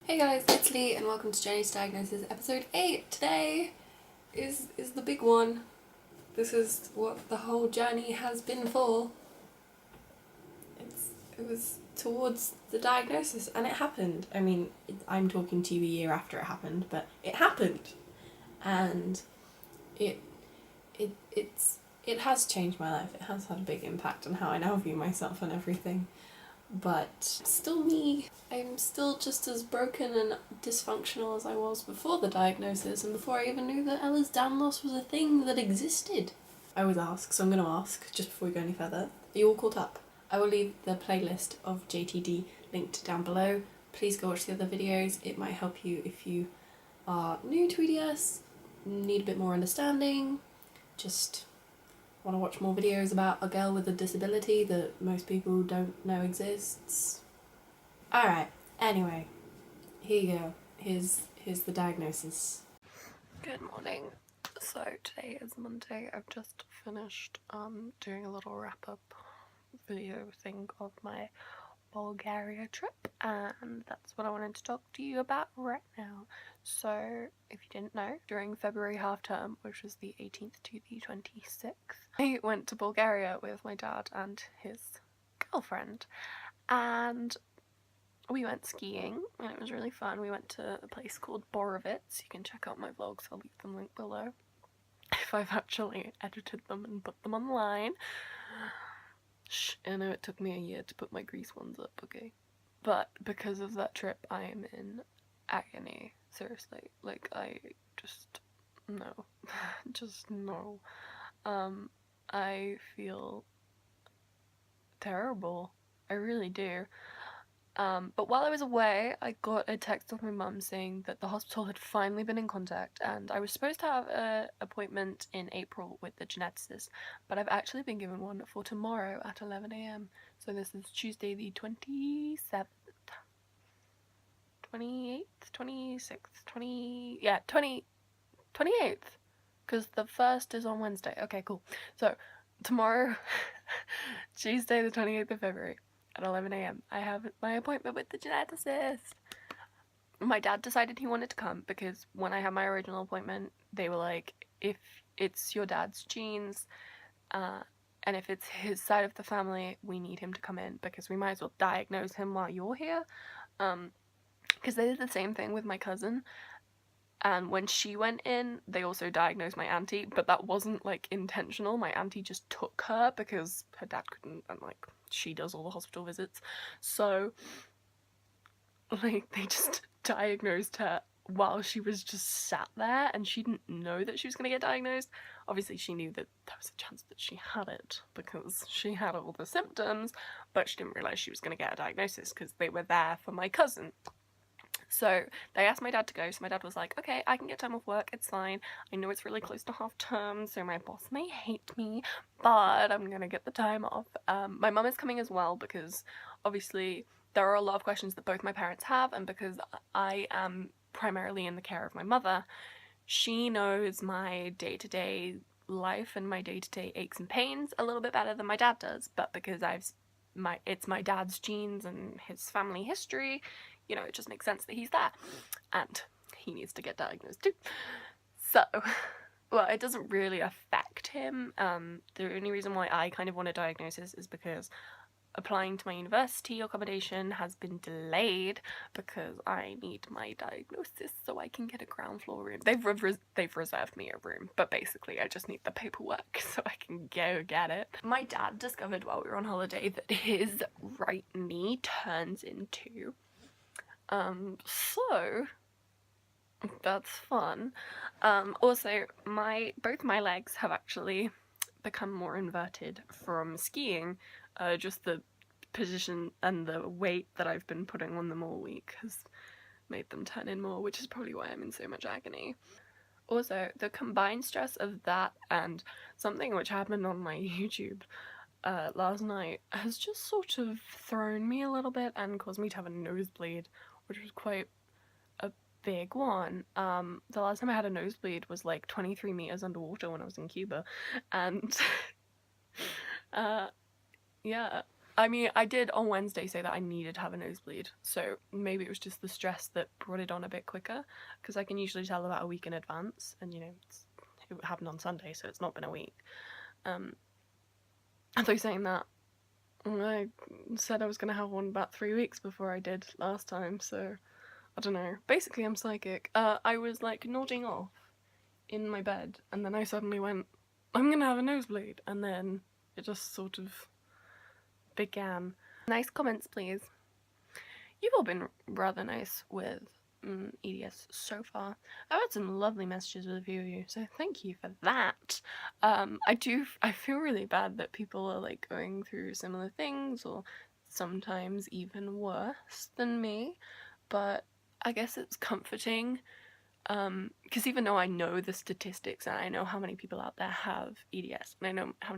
Hey guys, it's Lee and welcome to Journey to Diagnosis episode 8. Today is the big one. This is what the whole journey has been for. It was towards the diagnosis and it happened. I mean, I'm talking to you a year after it happened, but it happened. And it has changed my life. It has had a big impact on how I now view myself and everything. But still me. I'm still just as broken and dysfunctional as I was before the diagnosis and before I even knew that Ehlers Danlos was a thing that existed. I always ask, so I'm going to ask just before we go any further. Are you all caught up? I will leave the playlist of JTD linked down below. Please go watch the other videos. It might help you if you are new to EDS, need a bit more understanding, just want to watch more videos about a girl with a disability that most people don't know exists. Alright, anyway, here you go. Here's the diagnosis. Good morning. So today is Monday. I've just finished doing a little wrap-up video thing of my Bulgaria trip, and that's what I wanted to talk to you about right now. So, if you didn't know, during February half term, which was the 18th to the 26th, I went to Bulgaria with my dad and his girlfriend, and we went skiing, and it was really fun. We went to a place called Borovets. You can check out my vlogs, I'll leave them linked below, if I've actually edited them and put them online. Shh, I know it took me a year to put my Greece ones up, okay? But because of that trip, I am in agony. Seriously. Like, I just... no. Just no. I feel terrible. I really do. But while I was away, I got a text off my mum saying that the hospital had finally been in contact, and I was supposed to have an appointment in April with the geneticist, but I've actually been given one for tomorrow at 11 AM. So this is Tuesday the 27th, 28th, 26th, 28th, because the 1st is on Wednesday. Okay, cool. So tomorrow, Tuesday the 28th of February, at 11 AM, I have my appointment with the geneticist. My dad decided he wanted to come because when I had my original appointment, they were like, if it's your dad's genes, and if it's his side of the family, we need him to come in because we might as well diagnose him while you're here. Because they did the same thing with my cousin. And when she went in, they also diagnosed my auntie, but that wasn't, like, intentional. My auntie just took her because her dad couldn't, and, like, she does all the hospital visits. So, like, they just diagnosed her while she was just sat there, and she didn't know that she was going to get diagnosed. Obviously, she knew that there was a chance that she had it because she had all the symptoms, but she didn't realise she was going to get a diagnosis because they were there for my cousin. So they asked my dad to go, so my dad was like, okay, I can get time off work, it's fine. I know it's really close to half term, so my boss may hate me, but I'm gonna get the time off. My mum is coming as well because obviously there are a lot of questions that both my parents have, and because I am primarily in the care of my mother, she knows my day-to-day life and my day-to-day aches and pains a little bit better than my dad does, but because it's my dad's genes and his family history, you know, it just makes sense that he's there, and he needs to get diagnosed too. So, well, it doesn't really affect him. The only reason why I kind of want a diagnosis is because applying to my university accommodation has been delayed because I need my diagnosis so I can get a ground floor room. They've reserved me a room, but basically I just need the paperwork so I can go get it. My dad discovered while we were on holiday that his right knee turns into so that's fun. Also, both my legs have actually become more inverted from skiing. Just the position and the weight that I've been putting on them all week has made them turn in more, which is probably why I'm in so much agony. Also, the combined stress of that and something which happened on my YouTube last night has just sort of thrown me a little bit and caused me to have a nosebleed, which was quite a big one. The last time I had a nosebleed was like 23 meters underwater when I was in Cuba, and yeah, I mean, I did on Wednesday say that I needed to have a nosebleed, so maybe it was just the stress that brought it on a bit quicker, because I can usually tell about a week in advance, and you know, it happened on Sunday, so it's not been a week. I thought saying that, I said I was going to have one about 3 weeks before I did last time, so I don't know. Basically, I'm psychic. I was like nodding off in my bed, and then I suddenly went, I'm going to have a nosebleed, and then it just sort of began. Nice comments, please. You've all been rather nice with EDS so far. I've had some lovely messages with a few of you, so thank you for that. I feel really bad that people are like going through similar things, or sometimes even worse than me, but I guess it's comforting, because even though I know the statistics and I know how many people out there have EDS, and I know how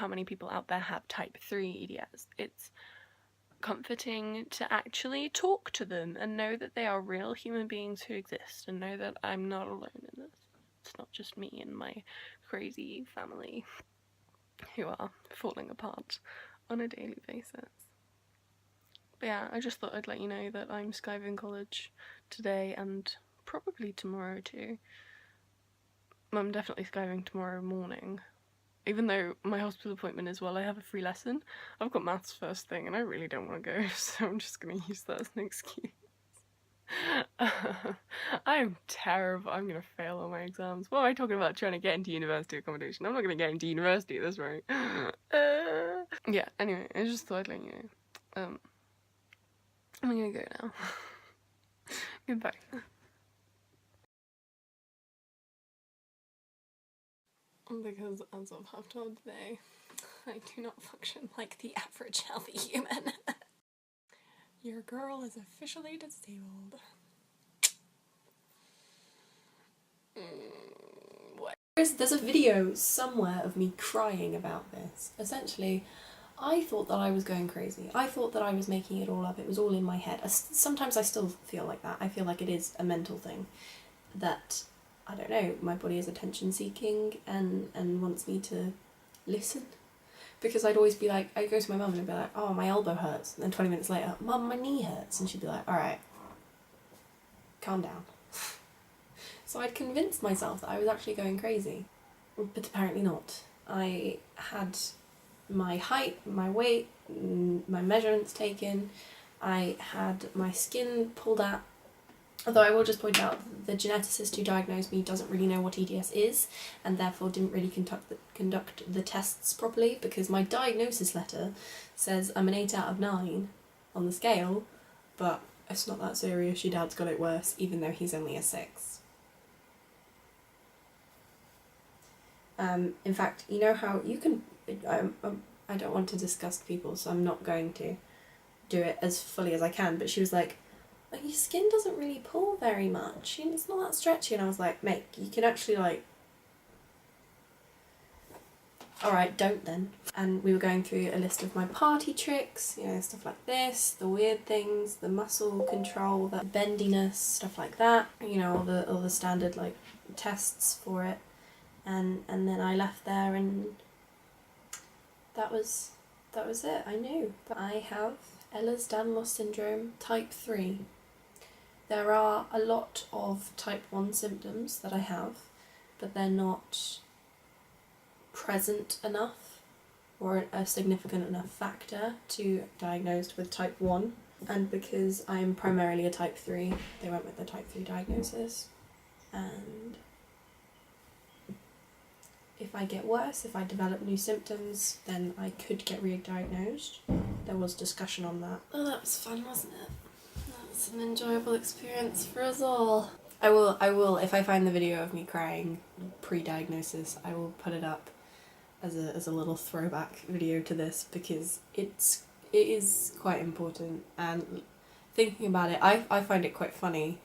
many people have type 3 EDS, it's comforting to actually talk to them and know that they are real human beings who exist, and know that I'm not alone in this. It's not just me and my crazy family who are falling apart on a daily basis. But yeah, I just thought I'd let you know that I'm skiving college today and probably tomorrow too. I'm definitely skiving tomorrow morning. Even though my hospital appointment is, well, I have a free lesson. I've got maths first thing and I really don't want to go, so I'm just going to use that as an excuse. I'm terrible. I'm going to fail all my exams. What am I talking about trying to get into university accommodation? I'm not going to get into university at this rate. Yeah, anyway, I just thought I'd let you know. I'm going to go now. Goodbye. Because as of half-time today, I do not function like the average healthy human. Your girl is officially disabled. What? There's a video somewhere of me crying about this. Essentially, I thought that I was going crazy. I thought that I was making it all up. It was all in my head. Sometimes I still feel like that. I feel like it is a mental thing. That, I don't know, my body is attention seeking and wants me to listen. Because I'd always be like, I'd go to my mum and I'd be like, oh, my elbow hurts. And then 20 minutes later, Mum, my knee hurts. And she'd be like, alright, calm down. So I'd convinced myself that I was actually going crazy. But apparently not. I had my height, my weight, my measurements taken. I had my skin pulled out. Although I will just point out, the geneticist who diagnosed me doesn't really know what EDS is, and therefore didn't really conduct the tests properly, because my diagnosis letter says I'm an 8 out of 9 on the scale, but it's not that serious. Your dad's got it worse, even though he's only a 6. In fact, you know how you can... I don't want to disgust people, so I'm not going to do it as fully as I can, but she was like, your skin doesn't really pull very much, it's not that stretchy. And I was like, mate, you can actually like... Alright, don't then. And we were going through a list of my party tricks, you know, stuff like this, the weird things, the muscle control, the bendiness, stuff like that, you know, all the standard like tests for it. And then I left there and that was it. I knew that I have Ehlers Danlos syndrome type 3. There are a lot of type 1 symptoms that I have, but they're not present enough or a significant enough factor to diagnosed with type 1. And because I'm primarily a type 3, they went with the type 3 diagnosis. And if I get worse, if I develop new symptoms, then I could get re-diagnosed. There was discussion on that. Oh, that was fun, wasn't it? That's an enjoyable experience for us all. I will, if I find the video of me crying pre-diagnosis, I will put it up as a little throwback video to this, because it is quite important. And thinking about it, I find it quite funny,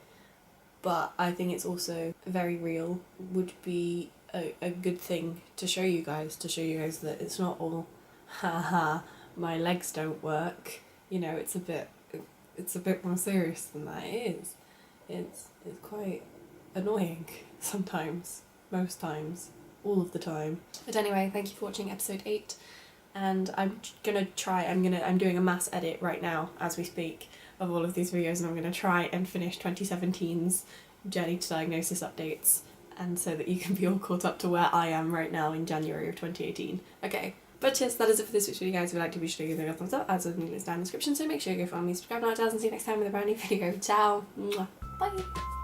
but I think it's also very real. Would be a good thing to show you guys that it's not all haha my legs don't work, you know. It's a bit more serious than that. It's quite annoying sometimes, most times, all of the time. But anyway, thank you for watching episode 8 and I'm doing a mass edit right now as we speak of all of these videos, and I'm going to try and finish 2017's Journey to Diagnosis updates, and so that you can be all caught up to where I am right now in January of 2018. Okay, but yes, that is it for this week's video, guys. If you'd like to be sure to give it a thumbs up, as always, down in the description, so make sure you go follow me, subscribe, and I'll see you next time with a brand new video. Ciao! Bye!